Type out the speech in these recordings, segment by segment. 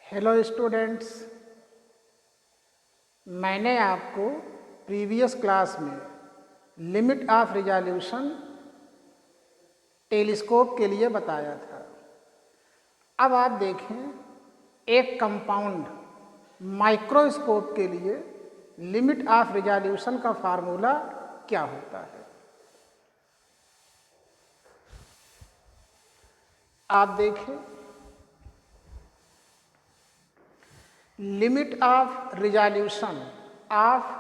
Hello students, मैंने आपको previous class में लिमिट ऑफ रिजोल्यूशन टेलीस्कोप के लिए बताया था। अब आप देखें एक कंपाउंड माइक्रोस्कोप के लिए लिमिट ऑफ रिजोल्यूशन का फार्मूला क्या होता है। आप देखें limit of resolution of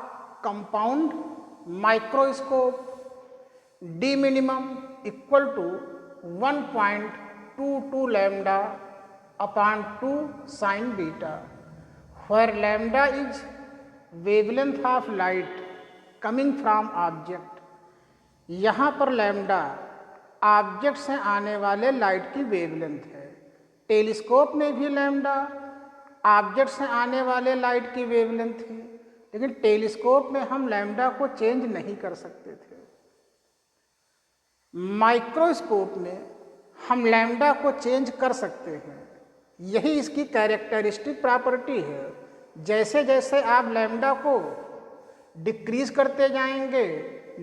compound microscope D minimum equal to 1.22 lambda upon 2 sine beta, where lambda is wavelength of light coming from object। यहाँ पर लैम्डा ऑब्जेक्ट से आने वाले लाइट की वेवलेंथ है। टेलीस्कोप में भी लैम्डा ऑब्जेक्ट से आने वाले लाइट की वेवलेंथ थी, लेकिन टेलीस्कोप में हम लैम्डा को चेंज नहीं कर सकते थे। माइक्रोस्कोप में हम लैम्डा को चेंज कर सकते हैं। यही इसकी कैरेक्टरिस्टिक प्रॉपर्टी है। जैसे जैसे आप लैम्डा को डिक्रीज करते जाएंगे,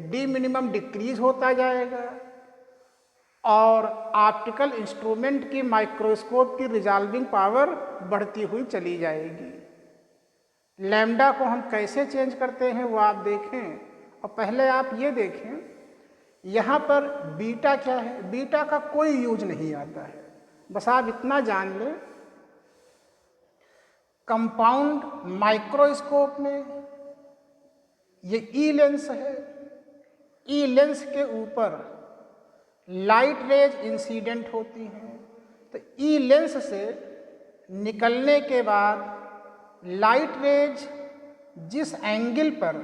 डी मिनिमम डिक्रीज होता जाएगा और ऑप्टिकल इंस्ट्रूमेंट की माइक्रोस्कोप की रिजॉल्विंग पावर बढ़ती हुई चली जाएगी। लैम्डा को हम कैसे चेंज करते हैं वो आप देखें, और पहले आप ये देखें यहाँ पर बीटा क्या है। बीटा का कोई यूज नहीं आता है, बस आप इतना जान लें कंपाउंड माइक्रोस्कोप में ये ई लेंस है। ई लेंस के ऊपर लाइट रेज इंसिडेंट होती हैं, तो ई लेंस से निकलने के बाद लाइट रेज जिस एंगल पर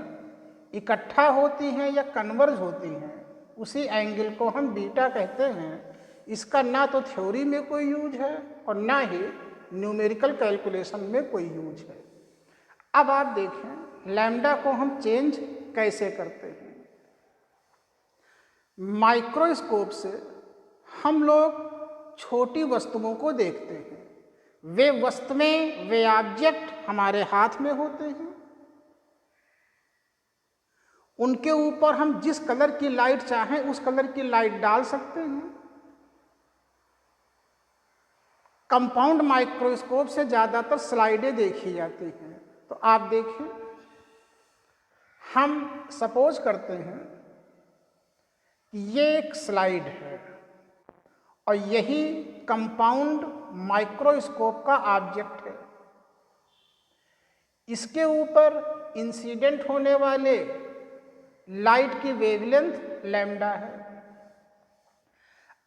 इकट्ठा होती हैं या कन्वर्ज होती हैं उसी एंगल को हम बीटा कहते हैं। इसका ना तो थ्योरी में कोई यूज है और ना ही न्यूमेरिकल कैलकुलेशन में कोई यूज है। अब आप देखें लैम्डा को हम चेंज कैसे करते हैं। माइक्रोस्कोप से हम लोग छोटी वस्तुओं को देखते हैं। वे वस्तुएं, वे ऑब्जेक्ट हमारे हाथ में होते हैं। उनके ऊपर हम जिस कलर की लाइट चाहें उस कलर की लाइट डाल सकते हैं। कंपाउंड माइक्रोस्कोप से ज़्यादातर स्लाइडें देखी जाती हैं। तो आप देखें, हम सपोज करते हैं कि ये एक स्लाइड है और यही कंपाउंड माइक्रोस्कोप का ऑब्जेक्ट है। इसके ऊपर इंसिडेंट होने वाले लाइट की वेवलेंथ लैम्डा है।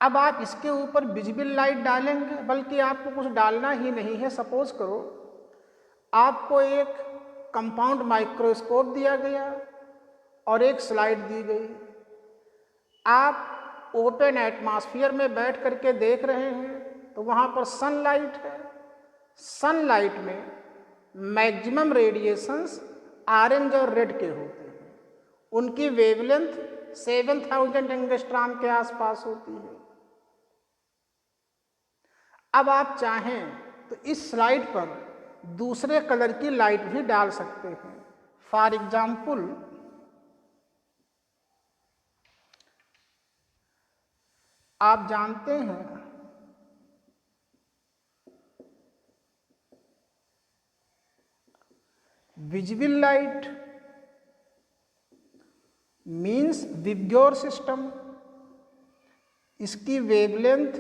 अब आप इसके ऊपर विजिबल लाइट डालेंगे, बल्कि आपको कुछ डालना ही नहीं है। सपोज करो आपको एक कंपाउंड माइक्रोस्कोप दिया गया और एक स्लाइड दी गई। आप ओपन एटमॉस्फेयर में बैठ करके देख रहे हैं तो वहाँ पर सनलाइट है। सनलाइट में मैक्सिमम रेडिएशंस ऑरेंज और रेड के होते हैं। उनकी वेवलेंथ 7000 एंगस्ट्रॉम के आसपास होती है। अब आप चाहें तो इस स्लाइड पर दूसरे कलर की लाइट भी डाल सकते हैं। फॉर एग्जाम्पल आप जानते हैं visible light means VIBGYOR system. इसकी वेवलेंथ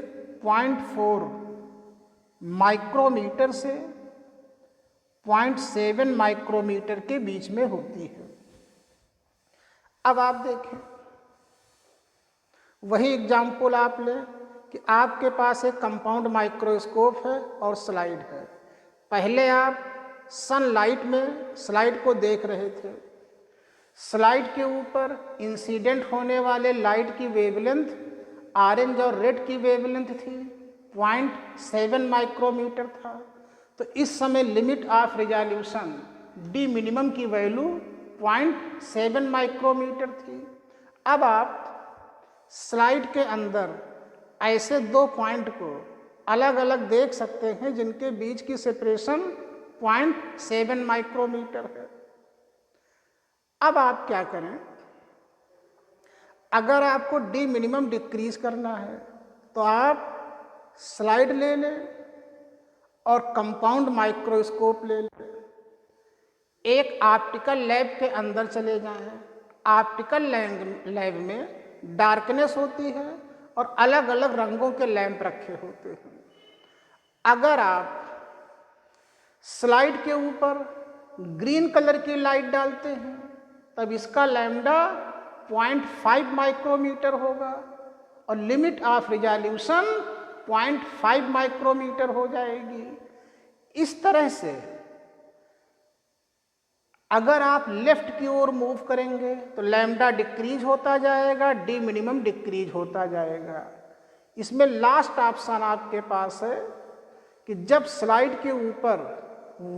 0.4 माइक्रोमीटर से 0.7 माइक्रोमीटर के बीच में होती है। अब आप देखें, वही एग्जाम्पल आप लें कि आपके पास एक कंपाउंड माइक्रोस्कोप है और स्लाइड है। पहले आप सनलाइट में स्लाइड को देख रहे थे। स्लाइड के ऊपर इंसिडेंट होने वाले लाइट की वेवलेंथ ऑरेंज और रेड की वेवलेंथ थी, 0.7 माइक्रोमीटर था। तो इस समय limit of resolution D minimum की वैल्यू 0.7 माइक्रोमीटर थी। अब आप स्लाइड के अंदर ऐसे दो पॉइंट को अलग अलग देख सकते हैं जिनके बीच की सेपरेशन 0.7 माइक्रोमीटर है। अब आप क्या करें, अगर आपको डी मिनिमम डिक्रीज करना है तो आप स्लाइड ले लें और कंपाउंड माइक्रोस्कोप ले लें। एक ऑप्टिकल लैब के अंदर चले जाएं। ऑप्टिकल लैब में डार्कनेस होती है और अलग अलग रंगों के लैंप रखे होते हैं। अगर आप स्लाइड के ऊपर ग्रीन कलर की लाइट डालते हैं तब इसका लैम्डा 0.5 माइक्रोमीटर होगा और लिमिट ऑफ रिजोल्यूशन 0.5 माइक्रोमीटर हो जाएगी। इस तरह से अगर आप लेफ्ट की ओर मूव करेंगे तो लैम्डा डिक्रीज होता जाएगा, डी मिनिमम डिक्रीज होता जाएगा। इसमें लास्ट ऑप्शन आपके पास है कि जब स्लाइड के ऊपर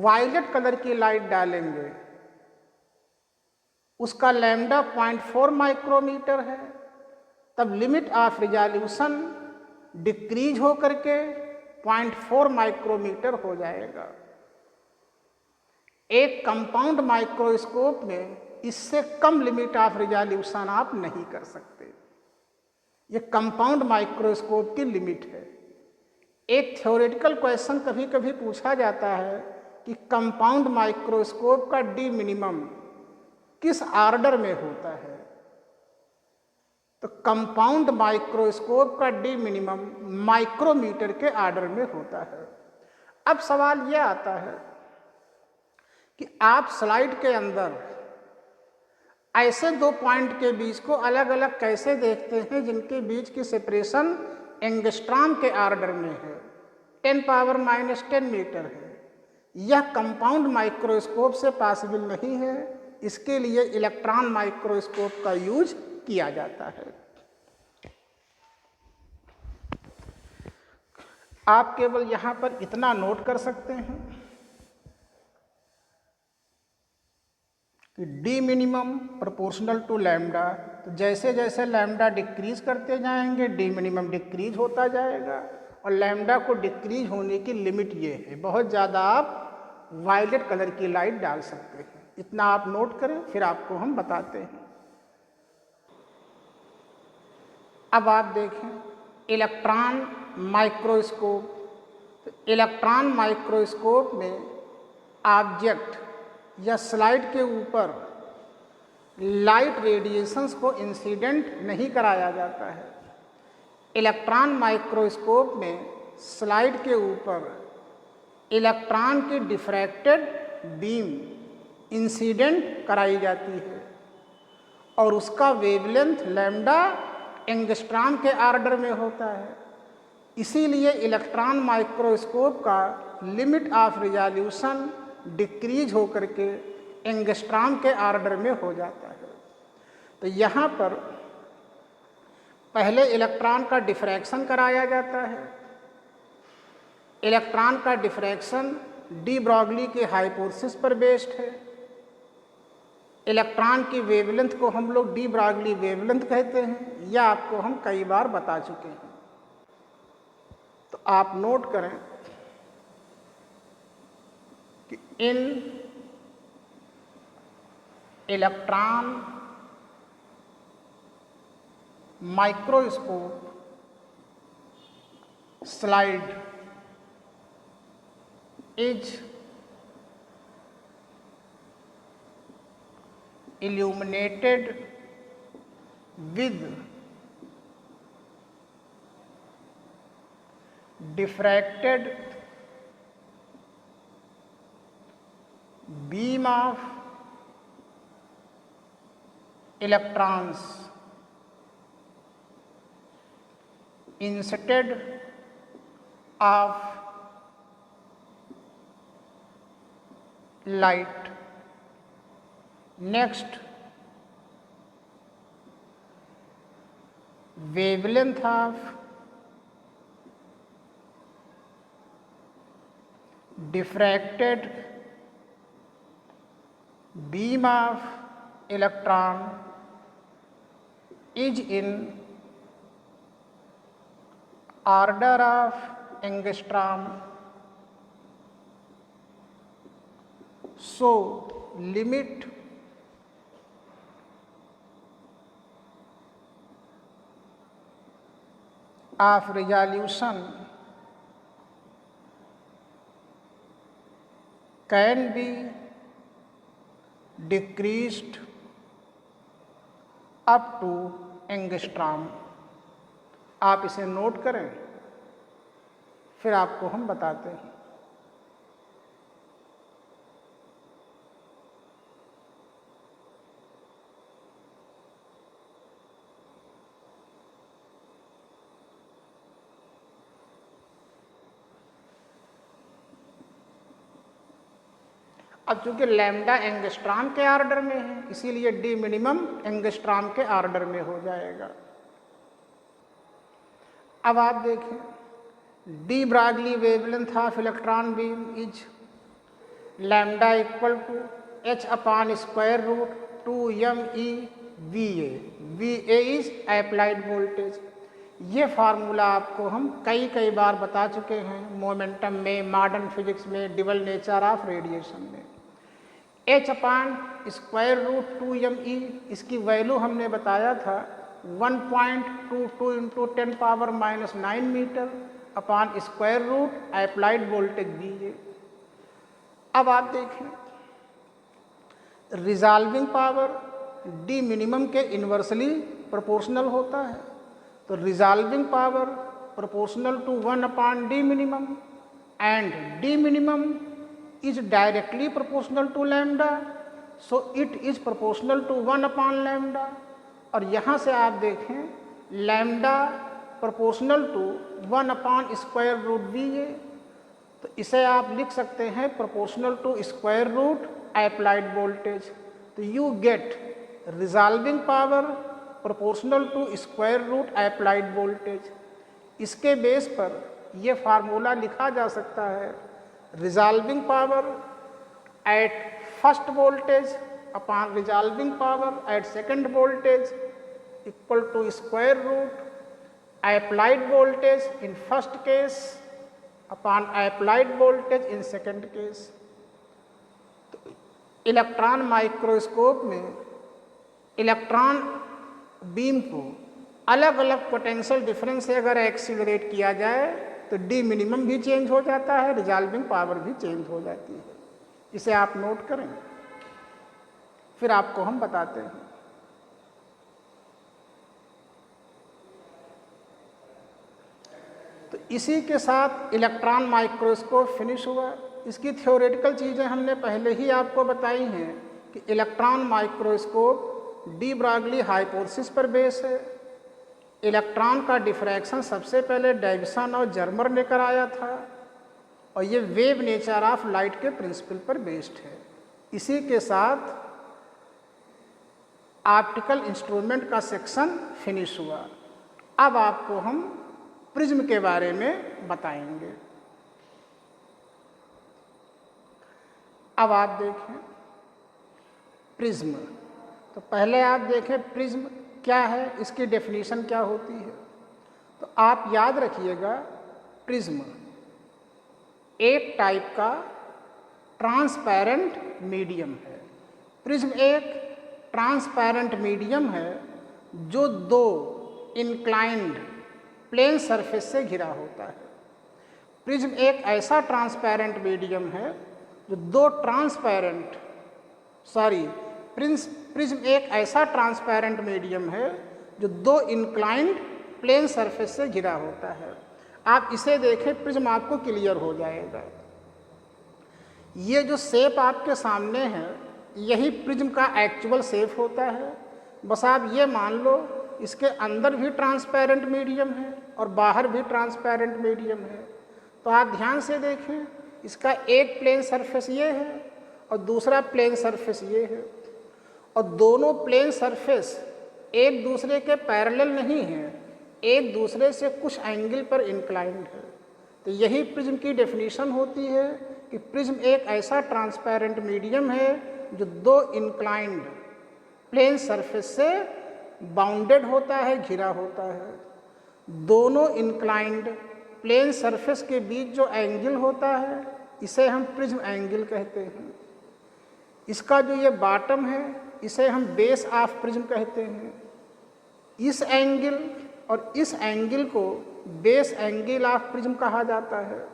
वायलेट कलर की लाइट डालेंगे उसका लैम्डा 0.4 माइक्रोमीटर है, तब लिमिट ऑफ रिजोल्यूशन डिक्रीज हो करके 0.4 माइक्रोमीटर हो जाएगा। एक कंपाउंड माइक्रोस्कोप में इससे कम लिमिट ऑफ रिजोल्यूशन आप नहीं कर सकते। ये कंपाउंड माइक्रोस्कोप की लिमिट है। एक थ्योरेटिकल क्वेश्चन कभी कभी पूछा जाता है कि कंपाउंड माइक्रोस्कोप का डी मिनिमम किस ऑर्डर में होता है, तो कंपाउंड माइक्रोस्कोप का डी मिनिमम माइक्रोमीटर के ऑर्डर में होता है। अब सवाल यह आता है कि आप स्लाइड के अंदर ऐसे दो पॉइंट के बीच को अलग अलग कैसे देखते हैं जिनके बीच की सेपरेशन एंगस्ट्रॉम के ऑर्डर में है, 10⁻⁻10 मीटर है। यह कंपाउंड माइक्रोस्कोप से पॉसिबल नहीं है, इसके लिए इलेक्ट्रॉन माइक्रोस्कोप का यूज किया जाता है। आप केवल यहां पर इतना नोट कर सकते हैं कि D minimum proportional to lambda, तो जैसे जैसे लैम्डा डिक्रीज करते जाएंगे डी मिनिमम डिक्रीज होता जाएगा और लैम्डा को डिक्रीज होने की लिमिट ये है, बहुत ज़्यादा आप वायलेट कलर की लाइट डाल सकते हैं। इतना आप नोट करें, फिर आपको हम बताते हैं। अब आप देखें इलेक्ट्रॉन माइक्रोस्कोप। तो इलेक्ट्रॉन माइक्रोस्कोप में ऑब्जेक्ट या स्लाइड के ऊपर लाइट रेडिएशंस को इंसिडेंट नहीं कराया जाता है। इलेक्ट्रॉन माइक्रोस्कोप में स्लाइड के ऊपर इलेक्ट्रॉन की डिफ्रैक्टेड बीम इंसिडेंट कराई जाती है और उसका वेवलेंथ लैम्डा एंगस्ट्रॉम के ऑर्डर में होता है। इसीलिए इलेक्ट्रॉन माइक्रोस्कोप का लिमिट ऑफ रिजोल्यूशन डिक्रीज होकर के एंगस्ट्रॉम के ऑर्डर में हो जाता है। तो यहाँ पर पहले इलेक्ट्रॉन का डिफ्रैक्शन कराया जाता है। इलेक्ट्रॉन का डिफ्रैक्शन डी ब्रॉगली के हाइपोथेसिस पर बेस्ड है। इलेक्ट्रॉन की वेवलेंथ को हम लोग डी ब्रॉगली वेवलेंथ कहते हैं, यह आपको हम कई बार बता चुके हैं। तो आप नोट करें कि इन electron microscope slide is illuminated with diffracted beam of electrons instead of light. Next, wavelength of diffracted beam of electron is in order of angstrom. So limit of resolution can be decreased up to angstrom. आप इसे note करें, फिर आपको हम बताते हैं। अब चूंकि लैम्डा एंगस्ट्रॉम के ऑर्डर में है, इसीलिए डी मिनिमम एंगस्ट्रॉम के ऑर्डर में हो जाएगा। अब आप देखें, de Broglie wavelength of electron beam is lambda equal to h upon square root 2m/e VA। VA is applied voltage. ये फार्मूला आपको हम कई बार बता चुके हैं मोमेंटम में, मॉडर्न फिजिक्स में, डिबल नेचर ऑफ रेडिएशन में। h upon square root 2m/e, इसकी वैल्यू हमने बताया था 1.22 into 10⁻⁹ metre upon square root applied voltage VA। अब आप देखें, रिजॉल्विंग पावर डी मिनिमम के इन्वर्सली प्रोपोर्शनल होता है, तो resolving power proportional to 1 upon D minimum and D minimum is directly proportional to lambda, so it is proportional to 1 upon lambda. और यहाँ से आप देखें, lambda proportional to 1 upon square root VA, तो इसे आप लिख सकते हैं proportional to square root applied voltage. तो you get resolving power proportional to square root applied voltage. इसके बेस पर यह फार्मूला लिखा जा सकता है, resolving power at first voltage upon resolving power at second voltage equal to square root applied voltage in first case upon applied voltage in second case. तो electron microscope में electron beam को अलग अलग potential difference से अगर accelerate किया जाए तो डी मिनिमम भी चेंज हो जाता है, रिजॉल्विंग पावर भी चेंज हो जाती है। इसे आप नोट करें, फिर आपको हम बताते हैं। तो इसी के साथ इलेक्ट्रॉन माइक्रोस्कोप फिनिश हुआ। इसकी थ्योरेटिकल चीज़ें हमने पहले ही आपको बताई हैं कि electron microscope D Broglie hypothesis पर बेस है। इलेक्ट्रॉन का डिफ्रैक्शन सबसे पहले डेविसन और जर्मर ने कराया था, और ये वेव नेचर ऑफ लाइट के प्रिंसिपल पर बेस्ड है। इसी के साथ ऑप्टिकल इंस्ट्रूमेंट का सेक्शन फिनिश हुआ। अब आपको हम प्रिज्म के बारे में बताएंगे। अब आप देखें प्रिज्म, तो पहले आप देखें प्रिज्म क्या है, इसकी डेफिनेशन क्या होती है। तो आप याद रखिएगा, प्रिज्म एक टाइप का ट्रांसपेरेंट मीडियम है। प्रिज्म एक ट्रांसपेरेंट मीडियम है जो दो इंक्लाइंड प्लेन सरफेस से घिरा होता है। प्रिज्म एक ऐसा ट्रांसपेरेंट मीडियम है जो दो प्रिज्म एक ऐसा ट्रांसपेरेंट मीडियम है जो दो इंक्लाइंड प्लेन सरफेस से घिरा होता है। आप इसे देखें, प्रिज्म आपको क्लियर हो जाएगा। ये जो शेप आपके सामने है, यही प्रिज्म का एक्चुअल शेप होता है। बस आप ये मान लो, इसके अंदर भी ट्रांसपेरेंट मीडियम है और बाहर भी ट्रांसपेरेंट मीडियम है। तो आप ध्यान से देखें, इसका एक प्लेन सरफेस ये है और दूसरा प्लेन सरफेस ये है, और दोनों प्लेन सरफेस एक दूसरे के पैरेलल नहीं हैं, एक दूसरे से कुछ एंगल पर इंक्लाइंड है। तो यही प्रिज्म की डेफिनेशन होती है कि प्रिज्म एक ऐसा ट्रांसपेरेंट मीडियम है जो दो इंक्लाइंड प्लेन सरफेस से बाउंडेड होता है, घिरा होता है। दोनों इंक्लाइंड प्लेन सरफेस के बीच जो एंगल होता है इसे हम प्रिज्म एंगल कहते हैं। इसका जो ये बॉटम है इसे हम बेस ऑफ प्रिज्म कहते हैं। इस एंगल और इस एंगल को बेस एंगल ऑफ प्रिज्म कहा जाता है।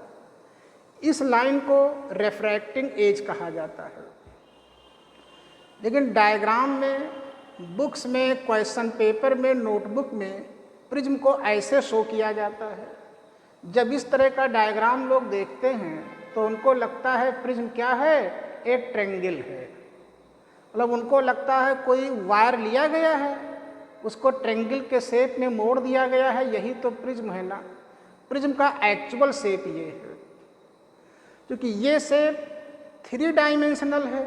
इस लाइन को रिफ्रैक्टिंग एज कहा जाता है। लेकिन डायग्राम में, बुक्स में, क्वेश्चन पेपर में, नोटबुक में प्रिज्म को ऐसे शो किया जाता है। जब इस तरह का डायग्राम लोग देखते हैं तो उनको लगता है प्रिज्म क्या है, एक ट्रायंगल है। मतलब उनको लगता है कोई वायर लिया गया है, उसको ट्रायंगल के शेप में मोड़ दिया गया है, यही तो प्रिज्म है ना। प्रिज्म का एक्चुअल शेप ये है, क्योंकि ये शेप 3 डायमेंशनल है।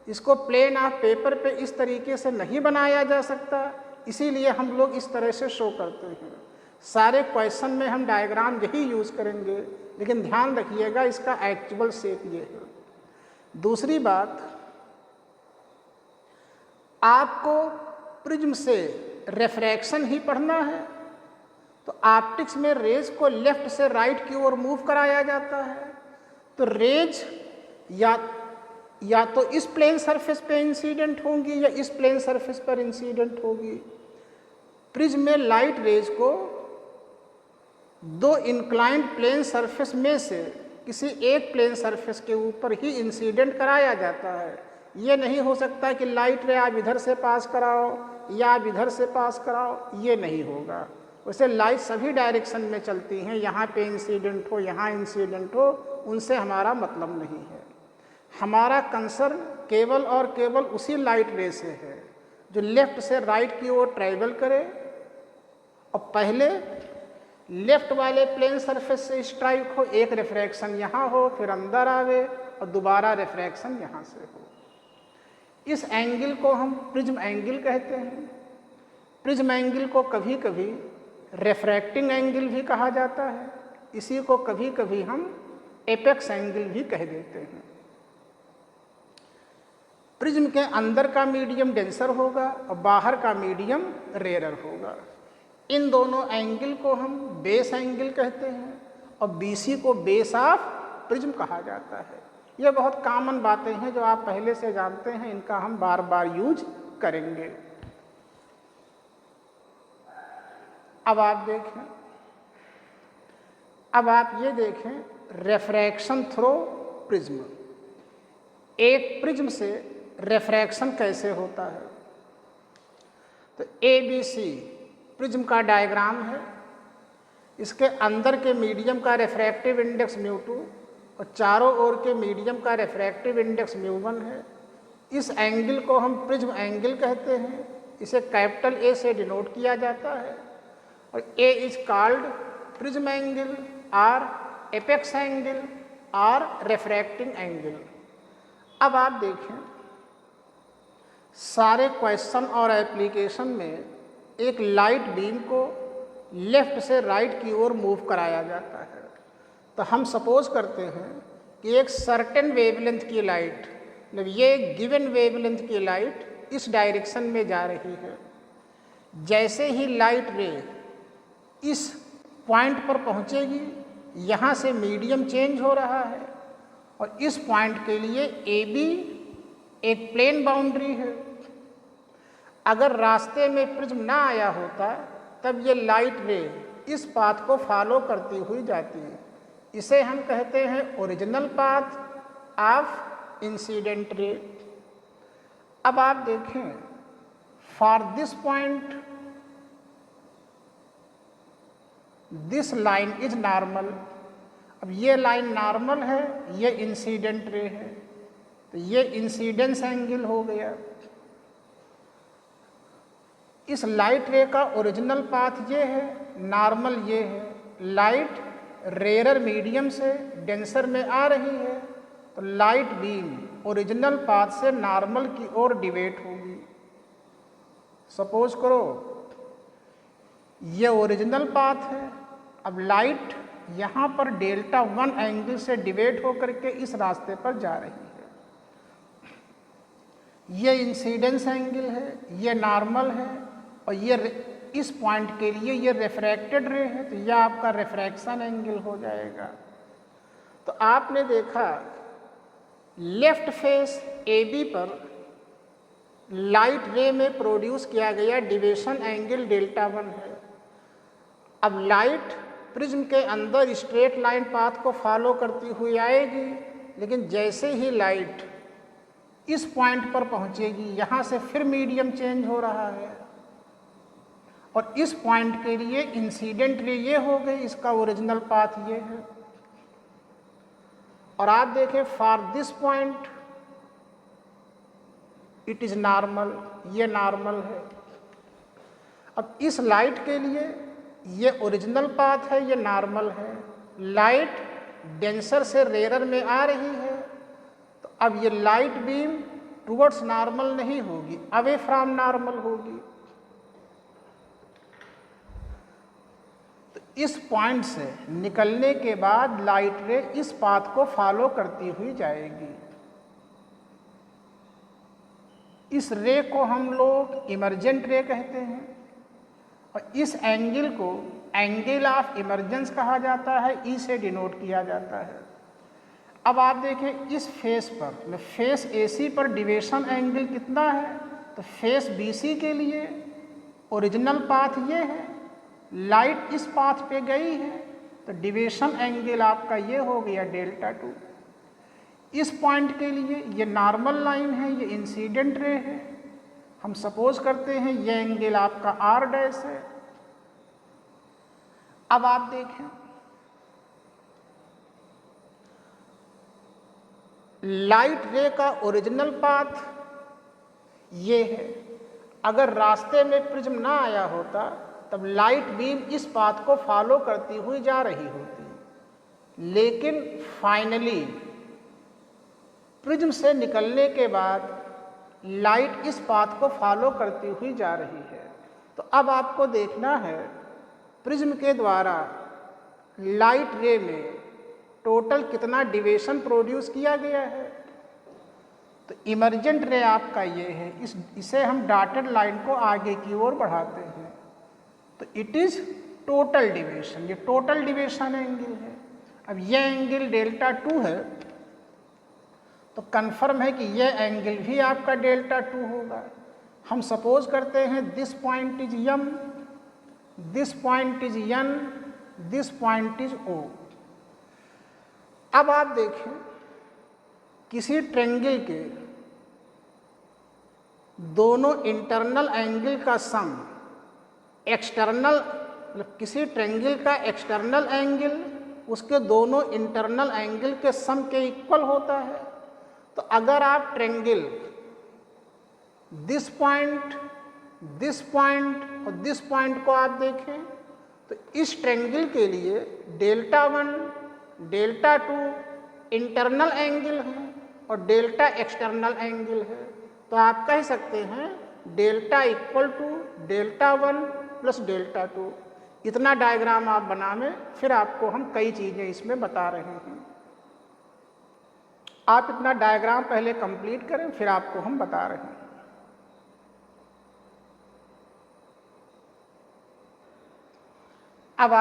इसको प्लेन ऑफ पेपर पे इस तरीके से नहीं बनाया जा सकता, इसीलिए हम लोग इस तरह से शो करते हैं। सारे क्वेश्चन में हम डायग्राम यही यूज़ करेंगे, लेकिन ध्यान रखिएगा इसका एक्चुअल शेप ये है। दूसरी बात, आपको प्रिज्म से रिफ्रैक्शन ही पढ़ना है तो ऑप्टिक्स में रेज को लेफ्ट से राइट की ओर मूव कराया जाता है। तो रेज या तो इस प्लेन सरफेस पे इंसिडेंट होंगी या इस प्लेन सरफेस पर इंसिडेंट होगी। प्रिज्म में लाइट रेज को 2 इंक्लाइंड प्लेन सरफेस में से किसी एक प्लेन सरफेस के ऊपर ही इंसिडेंट कराया जाता है। ये नहीं हो सकता कि लाइट रे आप इधर से पास कराओ या आप इधर से पास कराओ, ये नहीं होगा। वैसे लाइट सभी डायरेक्शन में चलती हैं, यहाँ पे इंसिडेंट हो, यहाँ इंसिडेंट हो, उनसे हमारा मतलब नहीं है। हमारा कंसर्न केवल और केवल उसी लाइट रे से है जो लेफ्ट से राइट की ओर ट्रैवल करे और पहले लेफ्ट वाले प्लेन सरफेस से स्ट्राइक हो, एक रिफ्रैक्शन यहाँ हो, फिर अंदर आवे और दोबारा रिफ्रैक्शन यहाँ से हो। इस एंगल को हम प्रिज्म एंगल कहते हैं। प्रिज्म एंगल को कभी कभी रिफ्रैक्टिंग एंगल भी कहा जाता है, इसी को कभी कभी हम एपेक्स एंगल भी कह देते हैं। प्रिज्म के अंदर का मीडियम डेंसर होगा और बाहर का मीडियम रेयर होगा। इन दोनों एंगल को हम बेस एंगल कहते हैं और बीसी को बेस ऑफ प्रिज्म कहा जाता है। ये बहुत कॉमन बातें हैं जो आप पहले से जानते हैं, इनका हम बार बार यूज करेंगे। अब आप ये देखें रिफ्रैक्शन थ्रू प्रिज्म। एक प्रिज्म से रिफ्रैक्शन कैसे होता है। तो ABC प्रिज्म का डायग्राम है। इसके अंदर के मीडियम का रिफ्रैक्टिव इंडेक्स μ2 और चारों ओर के मीडियम का रिफ्रैक्टिव इंडेक्स μ1 है। इस एंगल को हम प्रिज्म एंगल कहते हैं। इसे कैपिटल A से डिनोट किया जाता है और A is called prism angle और एपेक्स एंगल और रिफ्रैक्टिंग एंगल। अब आप देखें, सारे क्वेश्चन और एप्लीकेशन में एक लाइट बीम को लेफ्ट से राइट की ओर मूव कराया जाता है। तो हम सपोज करते हैं कि एक सर्टेन वेवलेंथ की लाइट, मतलब ये गिवन वेवलेंथ की लाइट इस डायरेक्शन में जा रही है। जैसे ही लाइट रे इस पॉइंट पर पहुंचेगी, यहाँ से मीडियम चेंज हो रहा है और इस पॉइंट के लिए AB एक प्लेन बाउंड्री है। अगर रास्ते में प्रिज्म ना आया होता तब ये लाइट रे इस पाथ को फॉलो करती हुई जाती है। इसे हम कहते हैं original path of incident ray. अब आप देखें, for this point this line is normal. अब ये लाइन नॉर्मल है, ये इंसिडेंट रे है, तो ये इंसिडेंस एंगल हो गया। इस लाइट रे का ओरिजिनल पाथ ये है, नॉर्मल ये है। लाइट रेयर मीडियम से डेंसर में आ रही है तो लाइट बीम ओरिजिनल पाथ से नॉर्मल की ओर डिवेट होगी। सपोज करो ये ओरिजिनल पाथ है, अब लाइट यहाँ पर Δ1 एंगल से डिवेट होकर के इस रास्ते पर जा रही है। ये इंसिडेंस एंगल है, ये नॉर्मल है और ये इस पॉइंट के लिए ये रिफ्रैक्टेड रे है, तो यह आपका रिफ्रैक्शन एंगल हो जाएगा। तो आपने देखा लेफ्ट फेस AB पर लाइट रे में प्रोड्यूस किया गया डिविएशन एंगल Δ1 है। अब लाइट प्रिज्म के अंदर स्ट्रेट लाइन पाथ को फॉलो करती हुई आएगी, लेकिन जैसे ही लाइट इस पॉइंट पर पहुंचेगी, यहाँ से फिर मीडियम चेंज हो रहा है और इस पॉइंट के लिए इंसिडेंट रे ये हो गई, इसका ओरिजिनल पाथ ये है। और आप देखें for this point it is normal, ये नॉर्मल है। अब इस लाइट के लिए ये ओरिजिनल पाथ है, ये नॉर्मल है। लाइट डेंसर से रेयर में आ रही है, तो अब ये लाइट बीम टुवर्ड्स नॉर्मल नहीं होगी, अवे फ्रॉम नॉर्मल होगी। तो इस पॉइंट से निकलने के बाद लाइट रे इस पाथ को फॉलो करती हुई जाएगी। इस रे को हम लोग इमर्जेंट रे कहते हैं और इस एंगल को एंगल ऑफ इमर्जेंस कहा जाता है, ई से डिनोट किया जाता है। अब आप देखें इस फेस पर, फेस AC पर डिविएशन एंगल कितना है, तो फेस BC के लिए ओरिजिनल पाथ ये है, लाइट इस पाथ पे गई है, तो डिविएशन एंगल आपका ये हो गया Δ2। इस पॉइंट के लिए ये नॉर्मल लाइन है, ये इंसिडेंट रे है, हम सपोज करते हैं ये एंगल आपका R' है। अब आप देखें लाइट रे का ओरिजिनल पाथ ये है। अगर रास्ते में प्रिज्म ना आया होता तब लाइट बीम इस पाथ को फॉलो करती हुई जा रही होती, लेकिन फाइनली प्रिज्म से निकलने के बाद लाइट इस पाथ को फॉलो करती हुई जा रही है। तो अब आपको देखना है प्रिज्म के द्वारा लाइट रे में टोटल कितना डिविएशन प्रोड्यूस किया गया है। तो इमर्जेंट रे आपका ये है, इसे हम डॉटेड लाइन को आगे की ओर बढ़ाते हैं, तो इट इज टोटल डिविएशन, ये टोटल डिविएशन एंगल है। अब ये एंगल Δ2 है, तो कंफर्म है कि यह एंगल भी आपका Δ2 होगा। हम सपोज करते हैं this point is M, this point is N, this point is O। अब आप देखें किसी ट्रायंगल के दोनों इंटरनल एंगल का सम एक्सटर्नल, मतलब किसी ट्रायंगल का एक्सटर्नल एंगल उसके दोनों इंटरनल एंगल के सम के इक्वल होता है। तो अगर आप ट्रायंगल दिस पॉइंट और दिस पॉइंट को आप देखें, तो इस ट्रायंगल के लिए Δ1 Δ2 इंटरनल एंगल है और डेल्टा एक्सटर्नल एंगल है। तो आप कह सकते हैं डेल्टा इक्वल टू Δ1 प्लस Δ2। इतना डायग्राम आप बनाने, फिर आपको हम कई चीज़ें इसमें बता रहे हैं। आप इतना डायग्राम पहले कंप्लीट करें, फिर आपको हम बता रहे हैं। अब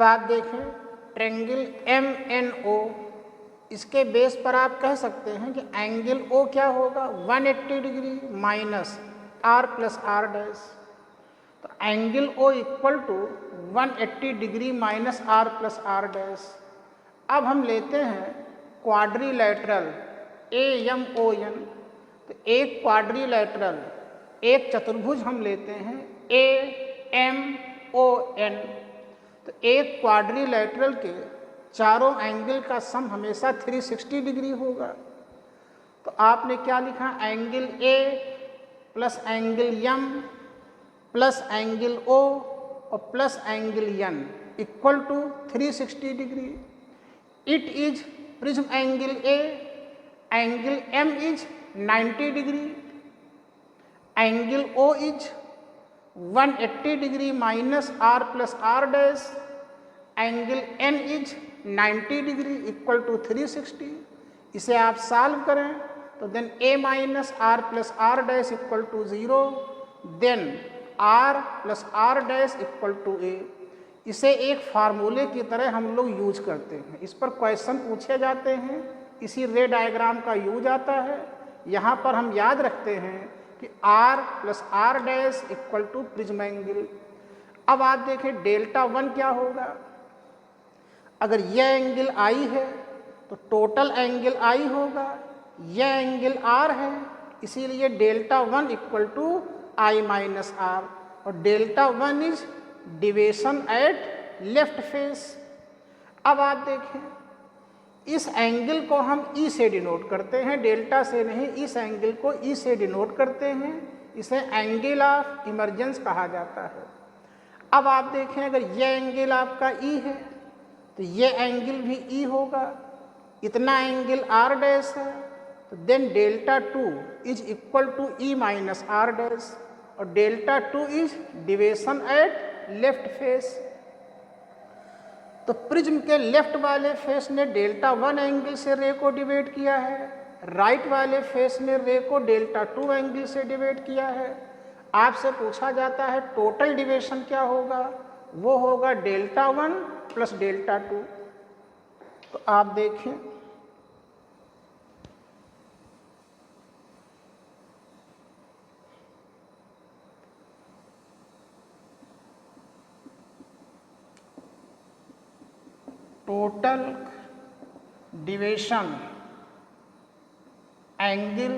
आप देखें ट्रायंगल MNO, इसके बेस पर आप कह सकते हैं कि एंगल O क्या होगा, 180 degree minus R plus R dash. तो angle O equal to 180 degree minus R plus R dash. अब हम लेते हैं क्वाड्रिलैटरल AMON। तो एक क्वाड्रिलैटरल, एक चतुर्भुज हम लेते हैं AMON। तो एक क्वाड्रिलैटरल के चारों एंगल का सम हमेशा 360 डिग्री होगा। तो आपने क्या लिखा, angle A plus angle M plus angle O और plus angle N equal to 360 degree. It is prism angle A, angle M is 90 degree, angle O is 180 degree minus R plus R dash, angle N is 90 degree equal to 360। इसे आप solve करें तो then a minus R plus R dash equal to 0, then r plus R dash equal to a। इसे एक फार्मूले की तरह हम लोग यूज करते हैं। इस पर क्वेश्चन पूछे जाते हैं, इसी रे डायग्राम का यूज आता है। यहाँ पर हम याद रखते हैं कि r plus R dash equal to prism angle. अब आप देखें डेल्टा 1 क्या होगा। अगर यह एंगल I है तो टोटल एंगल I होगा, यह एंगल R है, इसीलिए delta 1 equal to I minus R, और delta 1 is deviation at left face. अब आप देखें इस एंगल को हम E से डिनोट करते हैं, डेल्टा से नहीं, इस एंगल को E से डिनोट करते हैं, इसे एंगल ऑफ इमर्जेंस कहा जाता है। अब आप देखें अगर यह एंगल आपका E है तो यह एंगल भी E होगा, इतना एंगल R डैश है, तो then delta 2 is equal to E minus R dash, और delta 2 is deviation at left face. तो प्रिज्म के लेफ्ट वाले फेस ने डेल्टा 1 एंगल से रे को डिवाइड किया है, राइट वाले फेस ने रे को डेल्टा 2 एंगल से डिवाइड किया है। आपसे पूछा जाता है टोटल डिविएशन क्या होगा, वो होगा डेल्टा 1 प्लस डेल्टा 2। तो आप देखें total deviation angle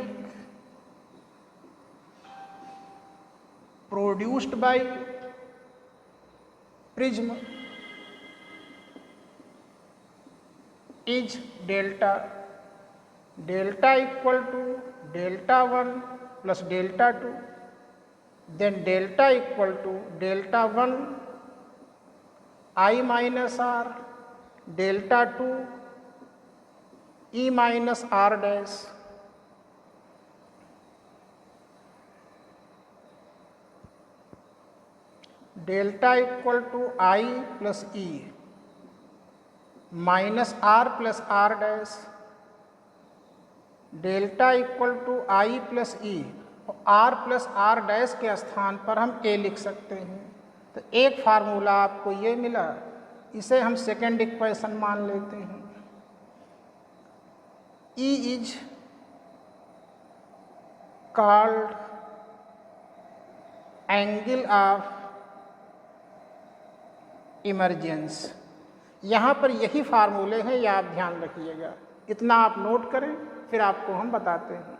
produced by prism is delta, delta equal to delta 1 plus delta 2, then delta equal to delta 1 I minus R, delta 2 E minus R dash. Delta equal to I plus E minus R plus R dash, delta equal to I plus E, और R plus R dash के स्थान पर हम A लिख सकते हैं। तो एक फार्मूला आपको ये मिला, इसे हम सेकेंड इक्वेशन मान लेते हैं। E is called angle of emergence. यहाँ पर यही फार्मूले हैं, ये आप ध्यान रखिएगा, इतना आप नोट करें, फिर आपको हम बताते हैं।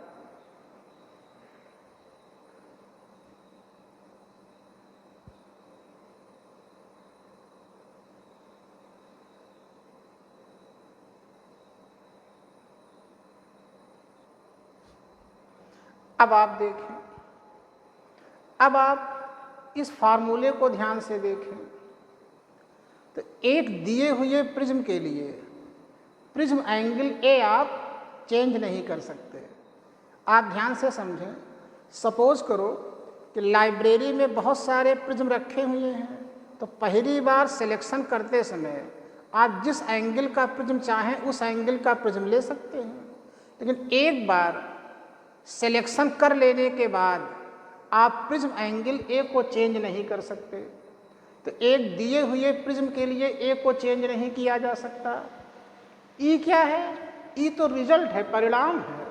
अब आप देखें, अब आप इस फार्मूले को ध्यान से देखें तो एक दिए हुए प्रिज्म के लिए प्रिज्म एंगल ए आप चेंज नहीं कर सकते। आप ध्यान से समझें, सपोज करो कि लाइब्रेरी में बहुत सारे प्रिज्म रखे हुए हैं, तो पहली बार सिलेक्शन करते समय आप जिस एंगल का प्रिज्म चाहें उस एंगल का प्रिज्म ले सकते हैं, लेकिन एक बार सिलेक्शन कर लेने के बाद आप प्रिज्म एंगल ए को चेंज नहीं कर सकते। तो एक दिए हुए प्रिज्म के लिए ए को चेंज नहीं किया जा सकता। ई क्या है? ई तो रिजल्ट है, परिणाम है,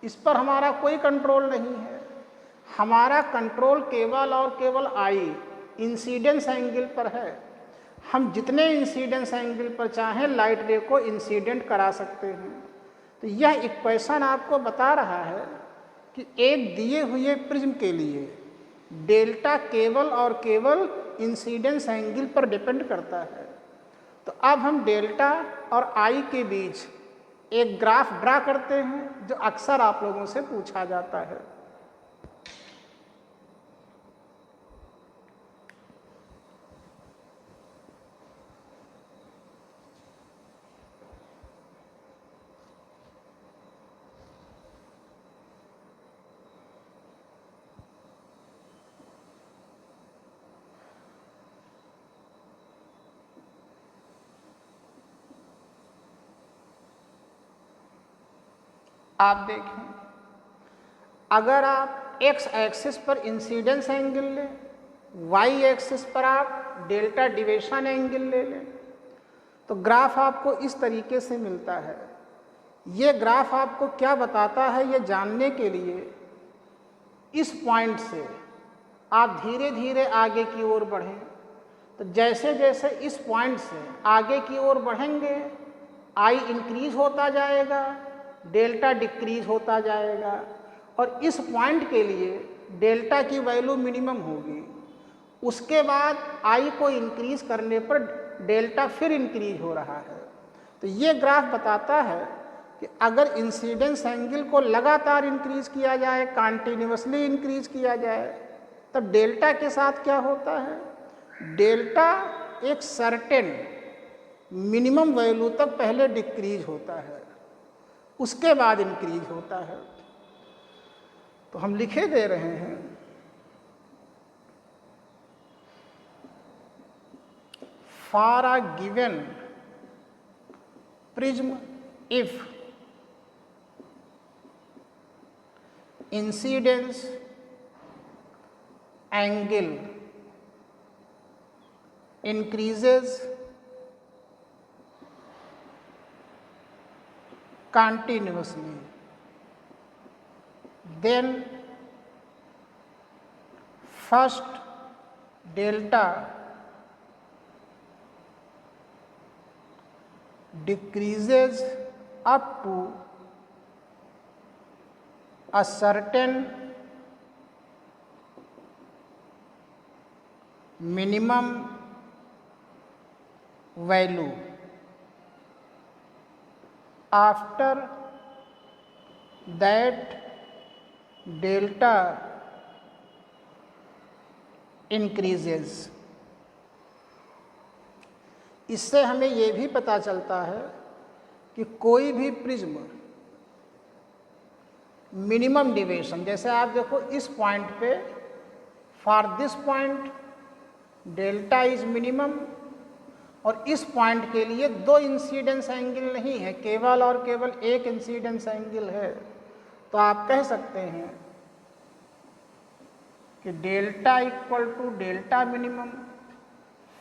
इस पर हमारा कोई कंट्रोल नहीं है। हमारा कंट्रोल केवल और केवल आई इंसीडेंस एंगल पर है। हम जितने इंसीडेंस एंगल पर चाहें लाइट रे को इंसीडेंट करा सकते हैं। तो यह इक्वेशन आपको बता रहा है कि एक दिए हुए प्रिज्म के लिए डेल्टा केवल और केवल इंसीडेंस एंगल पर डिपेंड करता है। तो अब हम डेल्टा और आई के बीच एक ग्राफ ड्रा करते हैं, जो अक्सर आप लोगों से पूछा जाता है। आप देखें अगर आप एक्स एक्सिस पर इंसिडेंस एंगल लें, वाई एक्सिस पर आप डेल्टा डिविएशन एंगल ले लें, तो ग्राफ आपको इस तरीके से मिलता है। ये ग्राफ आपको क्या बताता है, ये जानने के लिए इस पॉइंट से आप धीरे धीरे आगे की ओर बढ़ें। तो जैसे जैसे इस पॉइंट से आगे की ओर बढ़ेंगे, आई इंक्रीज होता जाएगा, डेल्टा डिक्रीज होता जाएगा, और इस पॉइंट के लिए डेल्टा की वैल्यू मिनिमम होगी। उसके बाद आई को इंक्रीज करने पर डेल्टा फिर इंक्रीज हो रहा है। तो ये ग्राफ बताता है कि अगर इंसिडेंस एंगल को लगातार इंक्रीज किया जाए, कॉन्टिन्यूसली इंक्रीज किया जाए, तब डेल्टा के साथ क्या होता है, डेल्टा एक सर्टेन मिनिमम वैल्यू तक पहले डिक्रीज होता है, उसके बाद इंक्रीज होता है। तो हम लिखे दे रहे हैं, for a given prism if incidence angle increases continuously, then first delta decreases up to a certain minimum value. After that delta increases. इससे हमें ये भी पता चलता है कि कोई भी प्रिज्म मिनिमम डिविएशन, जैसे आप देखो इस पॉइंट पे, for this point delta is minimum, और इस पॉइंट के लिए दो इंसिडेंस एंगल नहीं है, केवल और केवल एक इंसिडेंस एंगल है। तो आप कह सकते हैं कि delta equal to delta minimum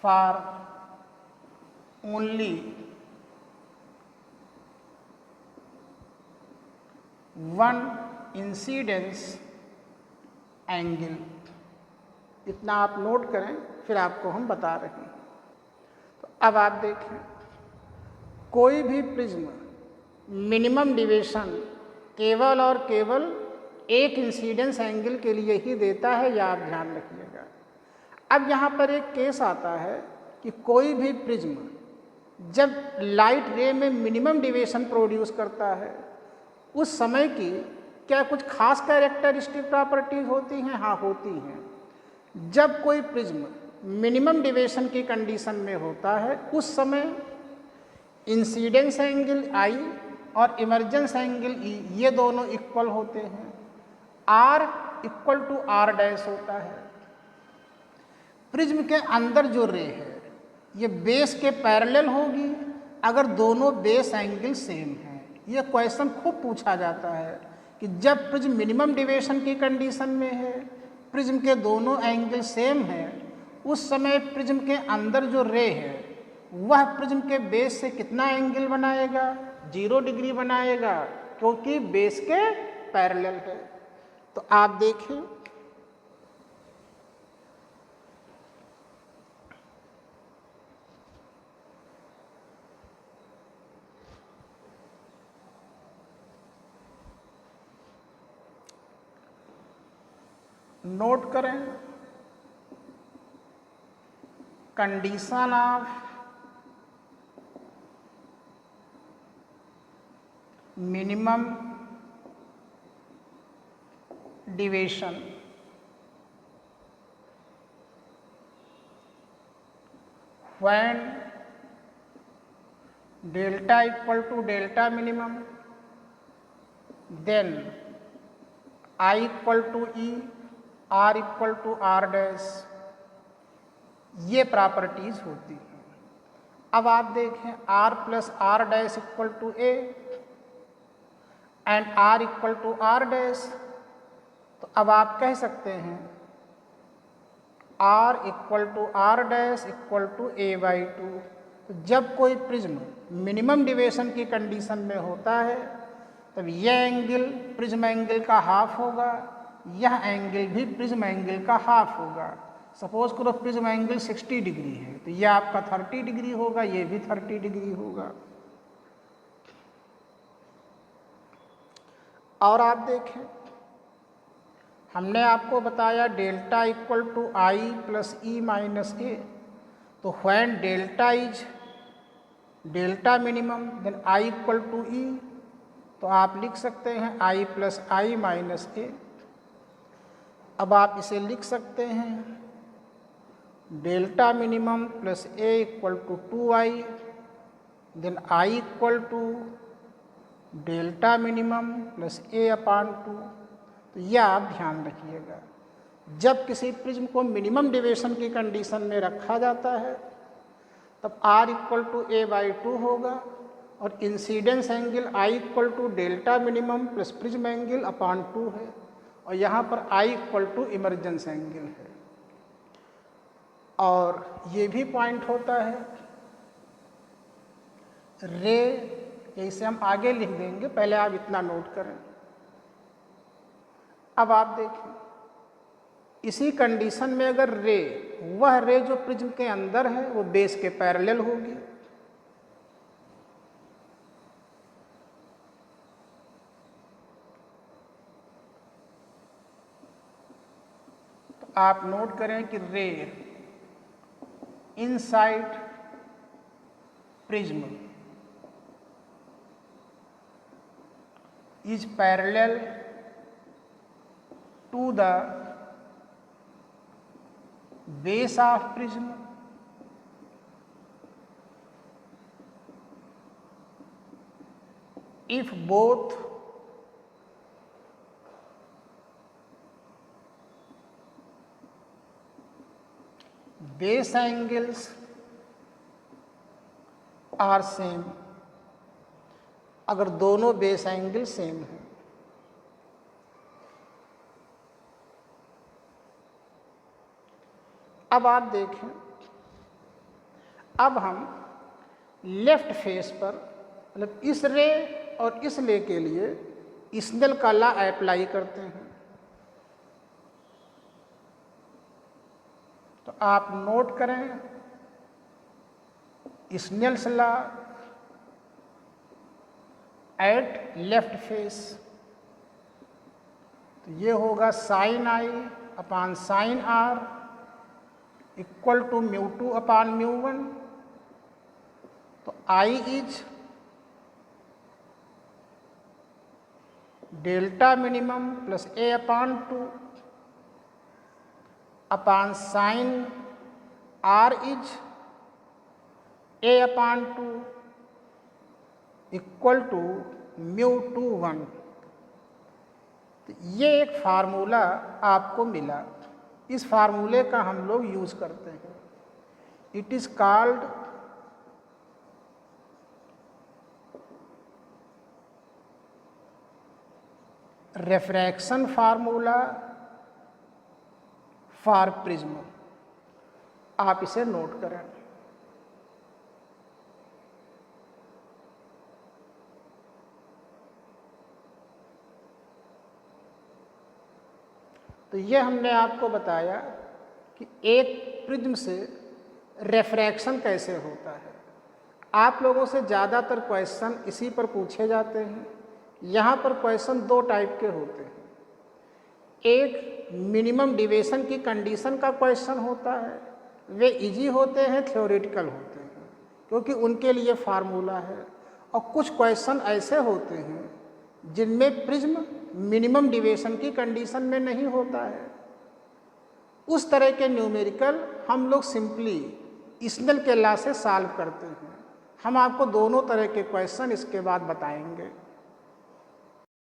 for only one incidence angle. इतना आप नोट करें, फिर आपको हम बता रहे हैं। तो अब आप देखें, कोई भी प्रिज्म मिनिमम डिविएशन केवल और केवल एक इंसिडेंस एंगल के लिए ही देता है, या आप ध्यान रखिएगा। अब यहाँ पर एक केस आता है कि कोई भी प्रिज्म जब लाइट रे में मिनिमम डिविएशन प्रोड्यूस करता है, उस समय की क्या कुछ खास कैरेक्टरिस्टिक प्रॉपर्टीज होती हैं? हाँ, होती हैं। जब कोई प्रिज्म मिनिमम डिविएशन की कंडीशन में होता है, उस समय इंसिडेंस एंगल आई और इमर्जेंस एंगल ई, ये दोनों इक्वल होते हैं। R equal to R dash होता है। प्रिज्म के अंदर जो रे है, ये बेस के पैरेलल होगी अगर दोनों बेस एंगल सेम हैं। ये क्वेश्चन खूब पूछा जाता है कि जब प्रिज्म मिनिमम डिविएशन की कंडीशन में है, प्रिज्म के दोनों एंगल सेम है, उस समय प्रिज्म के अंदर जो रे है वह प्रिज्म के बेस से कितना एंगल बनाएगा? 0 डिग्री बनाएगा, क्योंकि बेस के पैरेलल है। तो आप देखें, नोट करें, condition of minimum deviation when delta equal to delta minimum, then I equal to E, R equal to R dash, ये प्रॉपर्टीज होती हैं। अब आप देखें, R plus R dash equal to A and R equal to R dash, तो अब आप कह सकते हैं R equal to R dash equal to a/2। तो जब कोई प्रिज्म मिनिमम डिविएशन की कंडीशन में होता है तब यह एंगल प्रिज्म एंगल का हाफ होगा, यह एंगल भी प्रिज्म एंगल का हाफ होगा। सपोज करो प्रिज्म एंगल 60 डिग्री है तो यह आपका 30 डिग्री होगा, ये भी 30 डिग्री होगा। और आप देखें, हमने आपको बताया delta equal to I plus E minus A. तो when delta is delta minimum then I equal to E, तो आप लिख सकते हैं आई प्लस आई माइनस ए। अब आप इसे लिख सकते हैं delta minimum plus A equal to 2i, then I equal to delta minimum plus A upon 2। तो यह आप ध्यान रखिएगा, जब किसी प्रिज्म को मिनिमम डिविएशन की कंडीशन में रखा जाता है तब r इक्वल टू a/2 होगा और incidence angle I equal to delta minimum plus prism angle upon 2 है और यहाँ पर I equal to emergence angle है। और ये भी पॉइंट होता है रे, इसे हम आगे लिख देंगे, पहले आप इतना नोट करें। अब आप देखें, इसी कंडीशन में अगर रे, वह रे जो प्रिज्म के अंदर है वो बेस के पैरेलल होगी। तो आप नोट करें कि रे inside prism is parallel to the base of prism if both base angles are same, अगर दोनों बेस एंगल सेम है। अब आप देखें, अब हम लेफ्ट फेस पर मतलब इस रे और इस रे के लिए स्नेल का लॉ अप्लाई करते हैं। तो आप नोट करें Snell's law at left face. तो ये होगा sine I upon sine R equal to μ2 upon μ1। तो I is delta minimum plus A upon 2 upon sine R is A upon 2 equal to μ2 1। तो ये एक फार्मूला आपको मिला, इस फार्मूले का हम लोग यूज करते हैं। It is called refraction formula for prism. आप इसे नोट करें। तो ये हमने आपको बताया कि एक प्रिज्म से रेफ्रैक्शन कैसे होता है। आप लोगों से ज़्यादातर क्वेश्चन इसी पर पूछे जाते हैं। यहाँ पर क्वेश्चन दो टाइप के होते हैं, एक मिनिमम डिविएशन की कंडीशन का क्वेश्चन होता है, वे इजी होते हैं, थ्योरेटिकल होते हैं क्योंकि उनके लिए फार्मूला है। और कुछ क्वेश्चन ऐसे होते हैं जिनमें प्रिज्म मिनिमम डिविएशन की कंडीशन में नहीं होता है। उस तरह के न्यूमेरिकल हम लोग सिंपली स्नेल के लॉ से सॉल्व करते हैं। हम आपको दोनों तरह के क्वेश्चन इसके बाद बताएंगे।